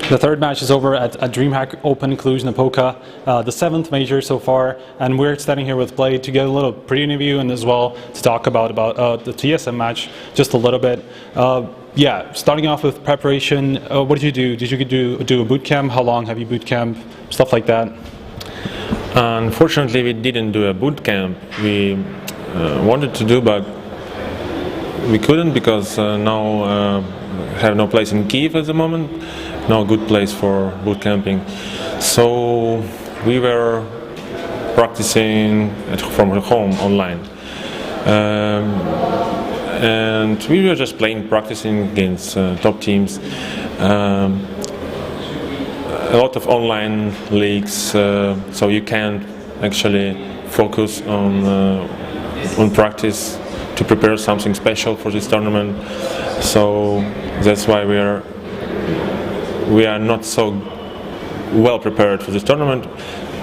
The third match is over at DreamHack Open Cluj-Napoca, the 7th major so far, and we're standing here with Blade to get a little pre-interview and as well to talk about the TSM match just a little bit. Yeah, starting off with preparation, what did you do? Did you do a boot camp? How long have you boot camp? Stuff like that. Unfortunately, we didn't do a boot camp. We wanted to do, but we couldn't because now have no place in Kyiv at the moment, no good place for boot camping. So we were practicing from home online, and we were just practicing against top teams. A lot of online leagues, so you can't actually focus on practice to prepare something special for this tournament. So that's why we are not so well prepared for this tournament.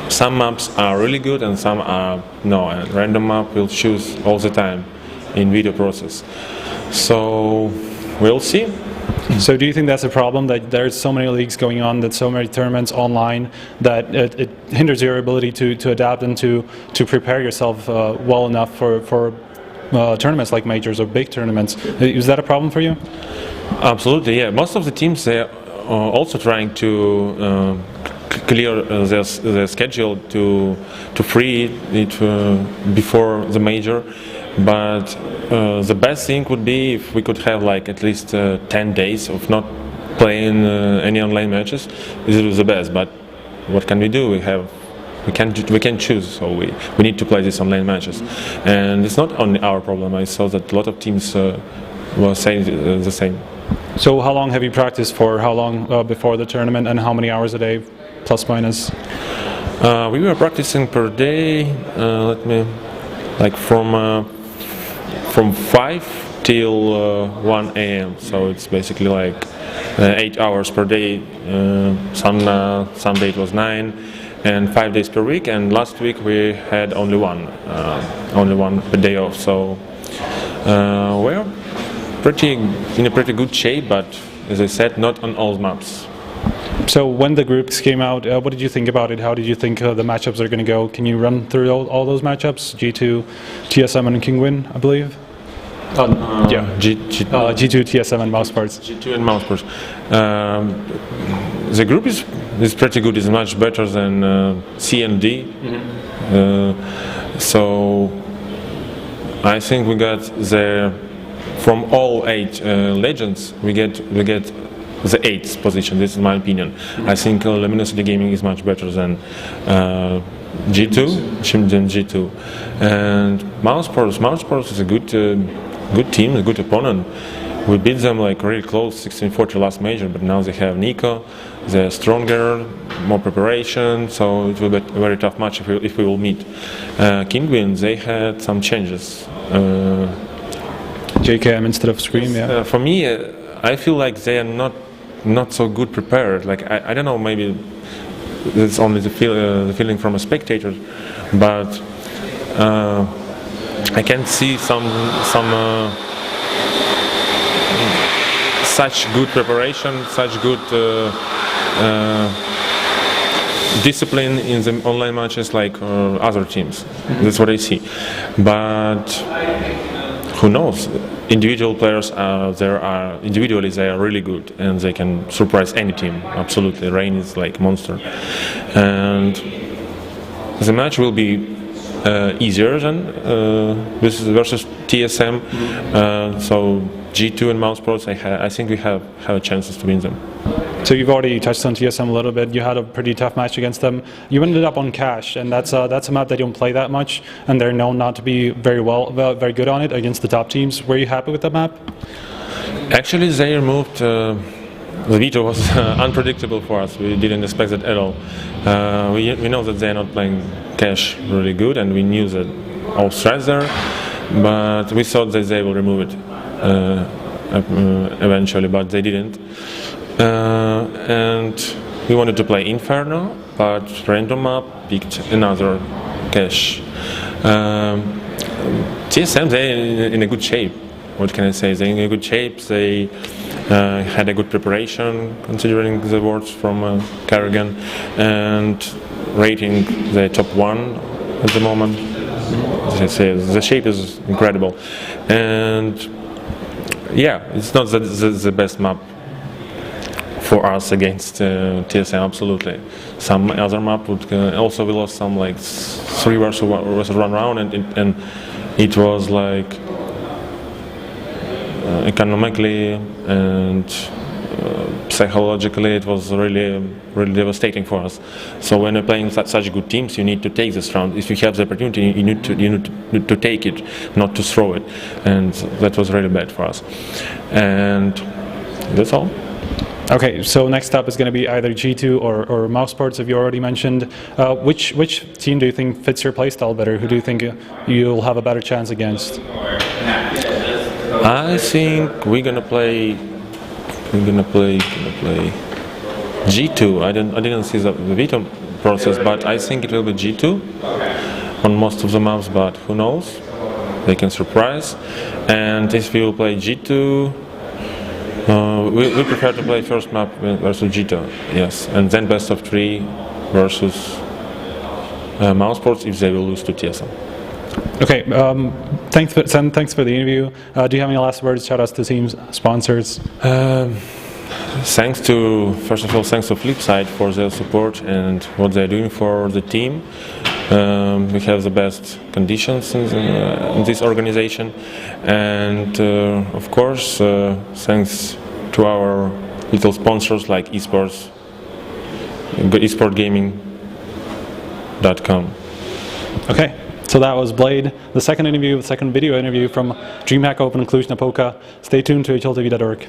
Some maps are really good and some are no. And random map we'll choose all the time in video process. So we'll see. So do you think that's a problem, that there's so many leagues going on, that so many tournaments online, that it hinders your ability to adapt and to prepare yourself well enough for tournaments like majors or big tournaments? Is that a problem for you? Absolutely, yeah. Most of the teams, they are also trying to clear their schedule to free it before the major. But the best thing would be if we could have like at least 10 days of not playing any online matches. This is the best. But what can we do? We can choose. So we need to play these online matches, and it's not only our problem. I saw that a lot of teams were saying the same. So how long have you practiced for? How long before the tournament, and how many hours a day, plus minus? We were practicing per day. From 5 till 1 a.m. So it's basically like 8 hours per day. Some day it was 9, and 5 days per week. And last week we had only one day off. So we're in a pretty good shape, but as I said, not on all maps. So when the groups came out, what did you think about it? How did you think the matchups are going to go? Can you run through all those matchups? G2, TSM and Kingwin, I believe? Yeah, G2, TSM and Mouseparts. G2 and Mouseparts. The group is pretty good. It's much better than C and D. Mm-hmm. So I think we got from all 8 legends, we get the 8th position. This is my opinion. Mm-hmm. I think Luminosity Gaming is much better than G2, and Mouseparts is a good team, a good opponent. We beat them like really close, 16-40 last major, but now they have Nico. They're stronger, more preparation, so it will be a very tough match if we will meet. Kingwin, they had some changes. JKM instead of Scream, yeah. For me, I feel like they are not so good prepared. Like I don't know, maybe it's only the feeling from a spectator, but I can see some such good preparation, such good discipline in the online matches like other teams. Mm-hmm. That's what I see. But who knows? Individual players individually they are really good and they can surprise any team. Absolutely, Rain is like monster, and the match will be easier than versus TSM. So G2 and Mouseparts, I think we have chances to win them. So you've already touched on TSM a little bit. You had a pretty tough match against them. You ended up on Cash, and that's a map they don't play that much, and they're known not to be very good on it against the top teams. Were you happy with that map? Actually, they removed. The veto was unpredictable for us. We didn't expect that at all. We know that they're not playing Cash really good, and we knew that all strats there, but we thought that they will remove it eventually, but they didn't. And we wanted to play Inferno, but random map picked another Cash. TSM, they're in a good shape. What can I say? They're in a good shape. They had a good preparation considering the words from Kerrigan, and rating the top 1 at the moment. As I say, the shape is incredible, and yeah, it's not the best map for us against TSM, absolutely. Some other map would also we lost some like 3 versus 1 round, and it was like economically and psychologically it was really devastating for us. So when you're playing such good teams, you need to take this round. If you have the opportunity, you need to take it, not to throw it, and that was really bad for us. And that's all. Okay, so next up is going to be either G2 or Mousesports, if you already mentioned. Which team do you think fits your playstyle better? Who do you think you'll have a better chance against? I think we're gonna play G2. I didn't see the veto process, but I think it will be G2 on most of the maps. But who knows? They can surprise. And if we will play G2, we prefer to play first map versus G2, yes, and then best of 3 versus Mousesports if they will lose to TSM. Okay, thanks for the interview. Do you have any last words? Shout outs to teams, sponsors. First of all, thanks to Flipside for their support and what they're doing for the team. We have the best conditions in this organization, and of course, thanks to our little sponsors like esports, esportgaming.com. Okay. So that was Blade, the second video interview from DreamHack Open Cluj-Napoca. Stay tuned to hltv.org.